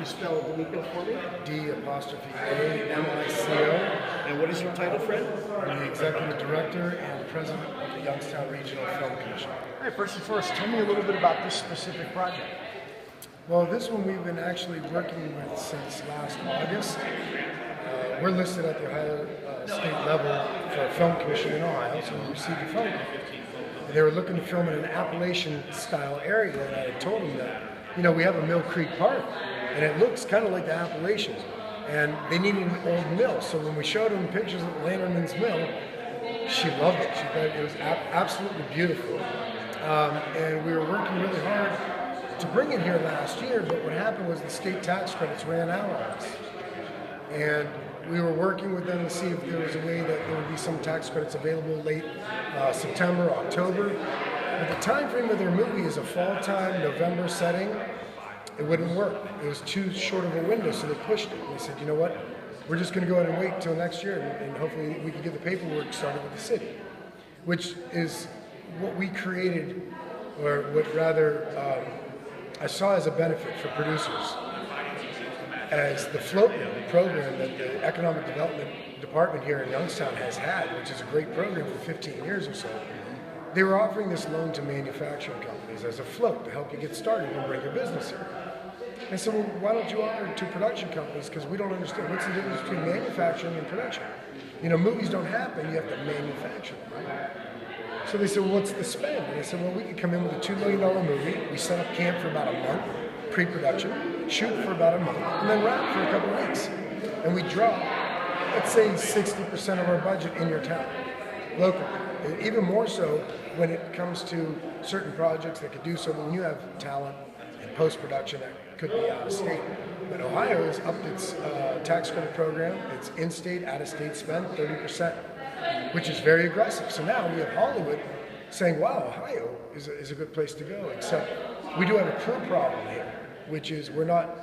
you spell D'Amico for me? D'Amico. And what is your title, Fred? I'm the Executive Director and President of the Youngstown Regional Film Commission. All right, first and first, tell me a little bit about this specific project. Well, this one we've been actually working with since last August. We're listed at the Ohio state level for a film commission in Ohio, so we received a phone call. And they were looking to film in an Appalachian-style area, and I had told them that, you know, we have a Mill Creek Park, and it looks kind of like the Appalachians. And they needed an old mill, so when we showed them pictures of Lanterman's Mill, she loved it. She thought it was absolutely beautiful. And we were working really hard to bring it here last year, but what happened was the state tax credits ran out on us. And we were working with them to see if there was a way that there would be some tax credits available late September, October. But the time frame of their movie is a fall time, November setting. It wouldn't work. It was too short of a window, so they pushed it. And they said, you know what, we're just going to go ahead and wait until next year, and hopefully we can get the paperwork started with the city, which is what we created, or what rather I saw as a benefit for producers. As the float program that the Economic Development Department here in Youngstown has had, which is a great program for 15 years or so, they were offering this loan to manufacturing companies as a float to help you get started and bring your business here. I said, well, why don't you offer it to production companies? Because we don't understand. What's the difference between manufacturing and production? You know, movies don't happen, you have to manufacture them, right? So they said, well, what's the spend? And I said, well, we could come in with a $2 million movie. We set up camp for about a month, pre-production, shoot for about a month, and then wrap for a couple of weeks. And we drop, let's say, 60% of our budget in your town, locally. And even more so when it comes to certain projects that could do so, when you have talent and post-production that could be out of state. But Ohio has upped its tax credit program. It's in-state, out-of-state spend, 30%, which is very aggressive. So now we have Hollywood saying, wow, Ohio is a good place to go, except we do have a crew problem here, which is we're not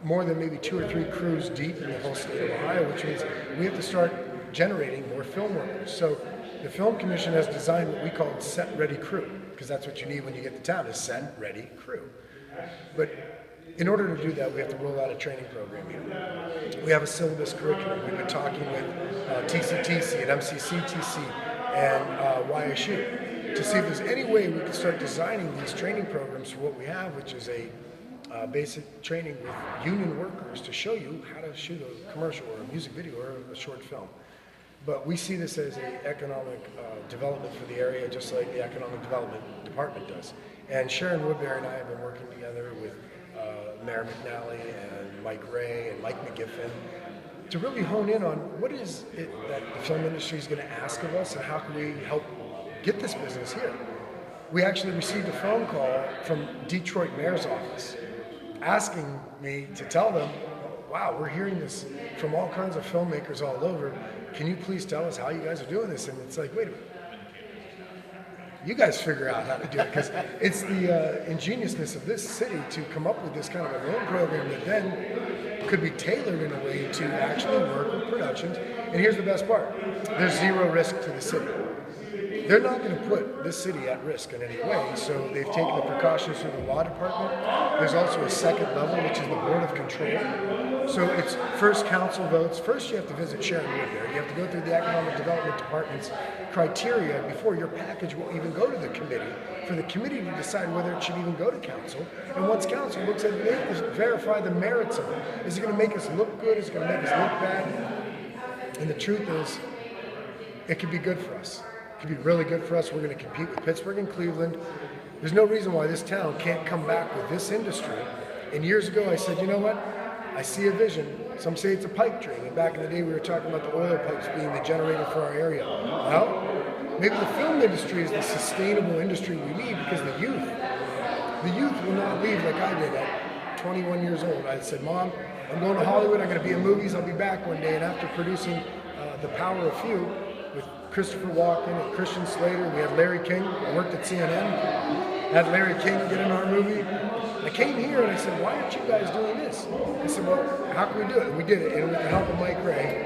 more than maybe 2 or 3 crews deep in the whole state of Ohio, which means we have to start generating more film workers. So the Film Commission has designed what we call set-ready crew, because that's what you need when you get to town, is set-ready crew. But in order to do that, we have to roll out a training program here. We have a syllabus curriculum. We've been talking with TCTC and MCCTC and YSU to see if there's any way we can start designing these training programs for what we have, which is a basic training with union workers to show you how to shoot a commercial or a music video or a short film. But we see this as an economic development for the area, just like the Economic Development Department does. And Sharon Woodbury and I have been working together with Mayor McNally and Mike Ray and Mike McGiffin to really hone in on what is it that the film industry is going to ask of us and how can we help get this business here. We actually received a phone call from Detroit Mayor's office asking me to tell them, wow, we're hearing this from all kinds of filmmakers all over. Can you please tell us how you guys are doing this? And it's like, wait a minute. You guys figure out how to do it, because it's the ingeniousness of this city to come up with this kind of a loan program that then could be tailored in a way to actually work with productions. And here's the best part. There's zero risk to the city. They're not going to put this city at risk in any way, so they've taken the precautions through the law department. There's also a second level, which is the Board of Control. So it's first council votes. First you have to visit Sharon Woodbury. You have to go through the Economic Development Department's criteria before your package will even go to the committee, for the committee to decide whether it should even go to council. And once council looks at it, they have to verify the merits of it. Is it going to make us look good? Is it going to make us look bad? And the truth is, it could be good for us. It could be really good for us. We're going to compete with Pittsburgh and Cleveland. There's no reason why this town can't come back with this industry. And years ago I said, you know what? I see a vision. Some say it's a pipe dream. And back in the day we were talking about the oil pipes being the generator for our area. Well, maybe the film industry is the sustainable industry we need, because the youth will not leave like I did at 21 years old. I said, Mom, I'm going to Hollywood. I'm going to be in movies. I'll be back one day. And after producing The Power of Few with Christopher Walken and Christian Slater, we had Larry King. I worked at CNN. Had Larry King get in our movie. I came here and I said, why aren't you guys doing this? I said, well, how can we do it? And we did it, and with the help of Mike Ray,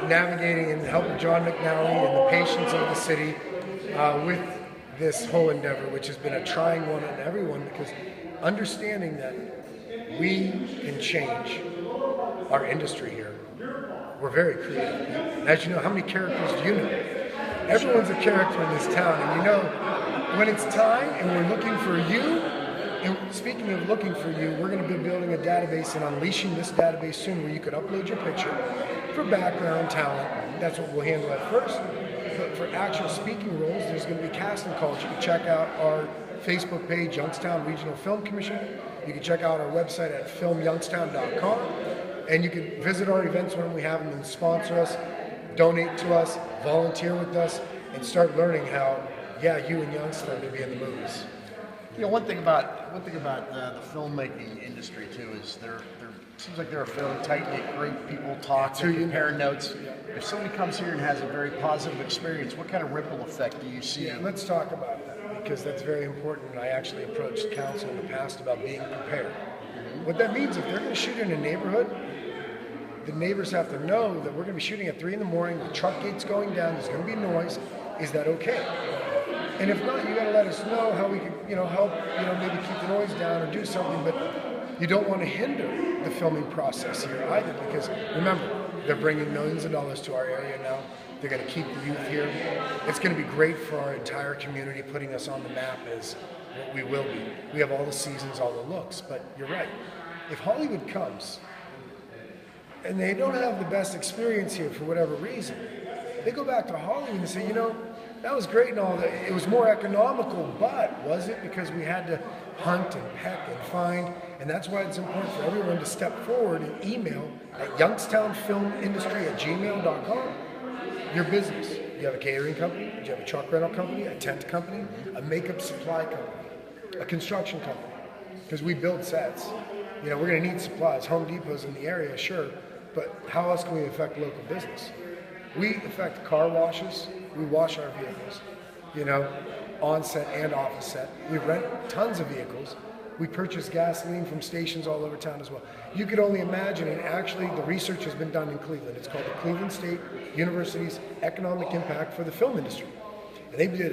navigating and the help of John McNally and the patience of the city with this whole endeavor, which has been a trying one on everyone, because understanding that we can change our industry here. We're very creative. And as you know, how many characters do you know? Everyone's a character in this town, and you know, when it's time and we're looking for you, and speaking of looking for you, we're going to be building a database and unleashing this database soon where you could upload your picture for background talent. That's what we'll handle at first. But for actual speaking roles, there's going to be casting calls. You can check out our Facebook page, Youngstown Regional Film Commission. You can check out our website at filmyoungstown.com. And you can visit our events when we have them and sponsor us, donate to us, volunteer with us, and start learning how, you and Youngstown are going to be in the movies. You know, one thing about the filmmaking industry too is there seems like they're a fairly tight-knit group. People talk, they compare notes. If somebody comes here and has a very positive experience, what kind of ripple effect do you see? Yeah, let's talk about that because that's very important. And I actually approached council in the past about being prepared. What that means, if they're going to shoot in a neighborhood, the neighbors have to know that we're going to be shooting at 3 in the morning. The truck gate's going down. There's going to be noise. Is that okay? And if not, you got to let us know how we can, help, maybe keep the noise down or do something. But you don't want to hinder the filming process here either, because remember, they're bringing millions of dollars to our area now. They're going to keep the youth here. It's going to be great for our entire community, putting us on the map as what we will be. We have all the seasons, all the looks. But you're right. If Hollywood comes and they don't have the best experience here for whatever reason, they go back to Hollywood and say, that was great and all that. It was more economical, but was it? Because we had to hunt and peck and find. And that's why it's important for everyone to step forward and email at youngstownfilmindustry@gmail.com your business. You have a catering company, you have a truck rental company, a tent company, a makeup supply company, a construction company. Because we build sets. We're going to need supplies. Home Depot's in the area, sure. But how else can we affect local business? We affect car washes. We wash our vehicles, on set and off the set. We rent tons of vehicles. We purchase gasoline from stations all over town as well. You could only imagine, and actually the research has been done in Cleveland. It's called the Cleveland State University's Economic Impact for the Film Industry. And they did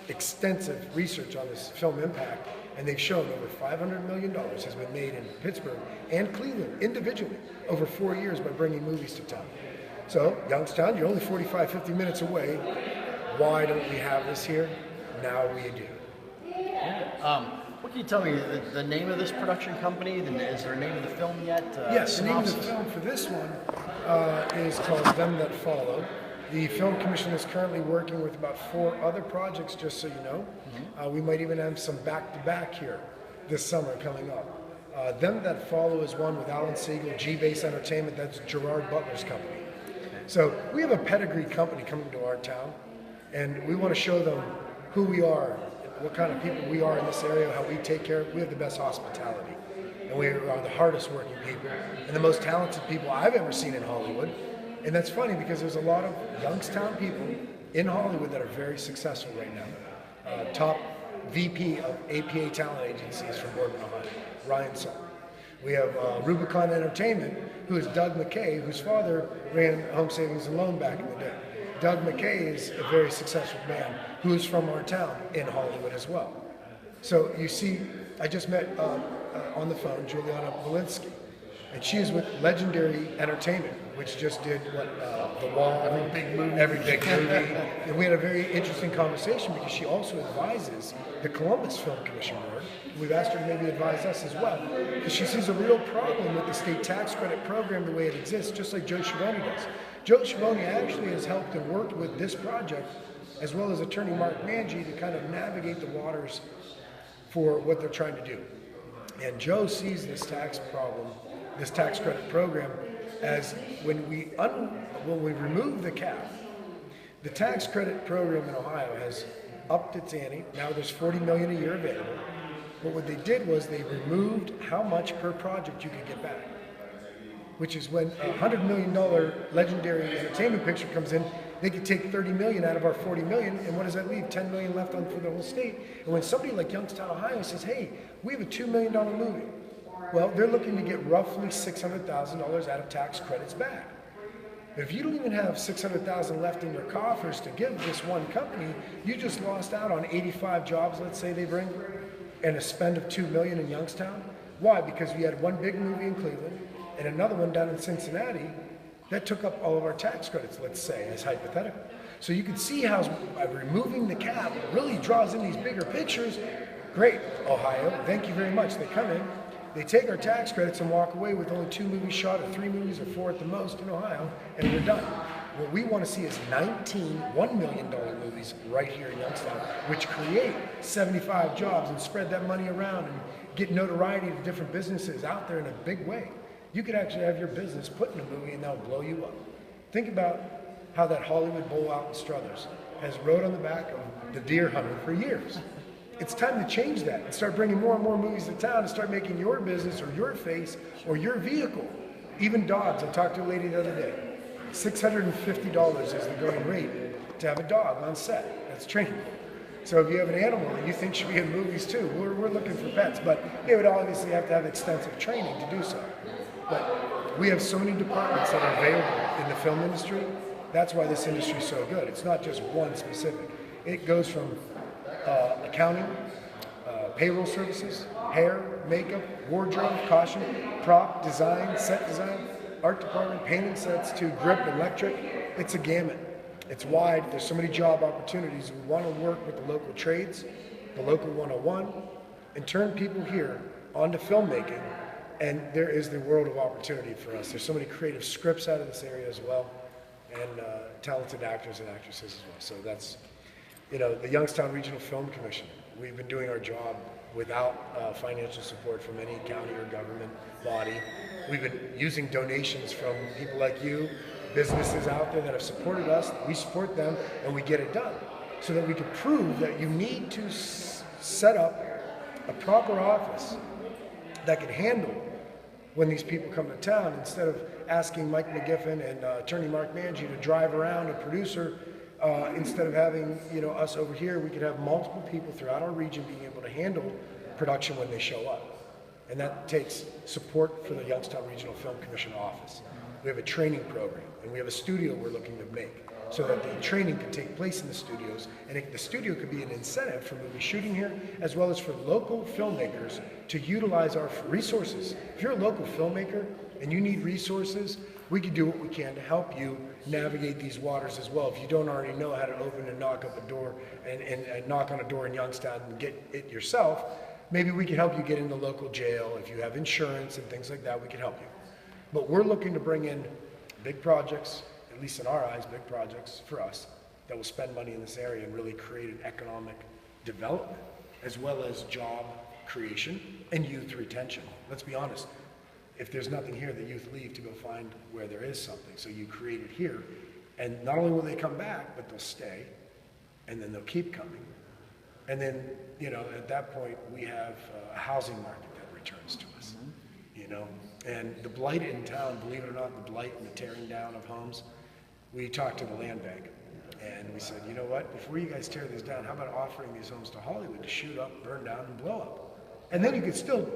extensive research on this film impact, and they've shown over $500 million has been made in Pittsburgh and Cleveland individually over 4 years by bringing movies to town. So, Youngstown, you're only 45, 50 minutes away. Why don't we have this here? Now we do. What can you tell me? The name of this production company? Is there a name of the film yet? Yes, the name of the film for this one is called Them That Follow. The Film Commission is currently working with about 4 other projects, just so you know. We might even have some back-to-back here this summer coming up. Them That Follow is one with Alan Siegel, G-Base Entertainment. That's Gerard Butler's company. So we have a pedigree company coming to our town, and we want to show them who we are, what kind of people we are in this area, how we take care of. We have the best hospitality, and we are the hardest working people and the most talented people I've ever seen in Hollywood. And that's funny because there's a lot of Youngstown people in Hollywood that are very successful right now. Top VP of APA talent agencies from Boardman, Ohio, Ryan Salt. We have Rubicon Entertainment, who is Doug McKay, whose father ran Home Savings and Loan back in the day. Doug McKay is a very successful man who is from our town in Hollywood as well. So you see, I just met on the phone Juliana Walensky, and she is with Legendary Entertainment, which just did The Wall, every big movie. And we had a very interesting conversation because she also advises the Columbus Film Commission Board. We've asked her to maybe advise us as well, because she sees a real problem with the state tax credit program the way it exists, just like Joe Schiavone does. Joe Schiavone actually has helped and worked with this project, as well as attorney Mark Mangi, to kind of navigate the waters for what they're trying to do. And Joe sees this tax problem, this tax credit program, as when we remove the cap, the tax credit program in Ohio has upped its ante. Now there's $40 million a year available. But what they did was they removed how much per project you could get back, which is when a $100 million Legendary Entertainment picture comes in, they could take $30 million out of our $40 million, and what does that leave? $10 million left on for the whole state. And when somebody like Youngstown, Ohio says, hey, we have a $2 million movie, well, they're looking to get roughly $600,000 out of tax credits back. But if you don't even have $600,000 left in your coffers to give this one company, you just lost out on 85 jobs, let's say they bring, and a spend of $2 million in Youngstown. Why? Because we had one big movie in Cleveland and another one down in Cincinnati that took up all of our tax credits, let's say, as hypothetical. So you can see how removing the cap really draws in these bigger pictures. Great, Ohio, thank you very much. They come in, they take our tax credits and walk away with only 2 movies shot, or 3 movies, or 4 at the most in Ohio, and we're done. What we want to see is 19 $1 million movies right here in Youngstown, which create 75 jobs and spread that money around and get notoriety to different businesses out there in a big way. You could actually have your business put in a movie and that'll blow you up. Think about how that Hollywood Bowl out in Struthers has rode on the back of the Deer Hunter for years. It's time to change that and start bringing more and more movies to town and start making your business or your face or your vehicle. Even dogs. I talked to a lady the other day. $650 is the going rate to have a dog on set. That's training. So if you have an animal that you think should be in movies too, we're looking for pets, but they would obviously have to have extensive training to do so. But we have so many departments that are available in the film industry. That's why this industry is so good. It's not just one specific. It goes from accounting, payroll services, hair, makeup, wardrobe, costume, prop, design, set design, art department, painting sets, to grip, electric. It's a gamut. It's wide. There's so many job opportunities. We want to work with the local trades, the local 101, and turn people here onto filmmaking. And there is the world of opportunity for us. There's so many creative scripts out of this area as well, and talented actors and actresses as well. So that's, the Youngstown Regional Film Commission. We've been doing our job without financial support from any county or government body. We've been using donations from people like you, businesses out there that have supported us. We support them and we get it done so that we can prove that you need to set up a proper office that can handle when these people come to town, instead of asking Mike McGiffin and attorney Mark Mangi to drive around a producer. Instead of having us over here, we could have multiple people throughout our region being able to handle production when they show up. And that takes support for the Youngstown Regional Film Commission office. We have a training program, and we have a studio we're looking to make so that the training can take place in the studios, and the studio could be an incentive for movie shooting here, as well as for local filmmakers to utilize our resources. If you're a local filmmaker and you need resources, we can do what we can to help you navigate these waters as well. If you don't already know how to open and knock up a door and knock on a door in Youngstown and get it yourself, maybe we can help you get into local jail. If you have insurance and things like that, we can help you. But we're looking to bring in big projects, at least in our eyes, big projects for us that will spend money in this area and really create an economic development, as well as job creation and youth retention. Let's be honest. If there's nothing here, the youth leave to go find where there is something. So you create it here, and not only will they come back, but they'll stay, and then they'll keep coming. And then, at that point, we have a housing market that returns to us, And the blight in town, believe it or not, the blight and the tearing down of homes, we talked to the land bank, and we said, you know what, before you guys tear this down, how about offering these homes to Hollywood to shoot up, burn down, and blow up? And then you could still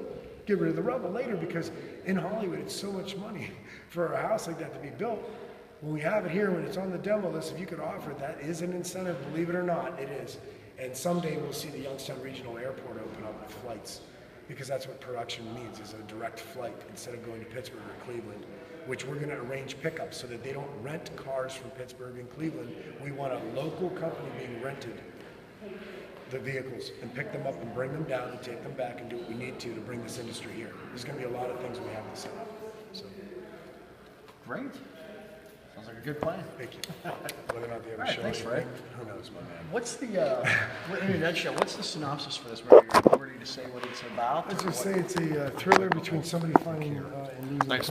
get rid of the rubble later, because in Hollywood it's so much money for a house like that to be built. When we have it here, when it's on the demo list, if you could offer it, that is an incentive, believe it or not, it is. And someday we'll see the Youngstown Regional Airport open up with flights, because that's what production needs, is a direct flight instead of going to Pittsburgh or Cleveland, which we're going to arrange pickups so that they don't rent cars from Pittsburgh and Cleveland. We want a local company being rented the vehicles and pick them up and bring them down and take them back and do what we need to bring this industry here. There's going to be a lot of things we have to set up. So, great. Sounds like a good plan. thank you. Whether or not they ever All right, show thanks, anything, Fred. who knows, my man. What's the, in a nutshell, what's the synopsis for this movie? Are you ready to say what it's about? Let's just say it's a thriller between somebody finding and losing faith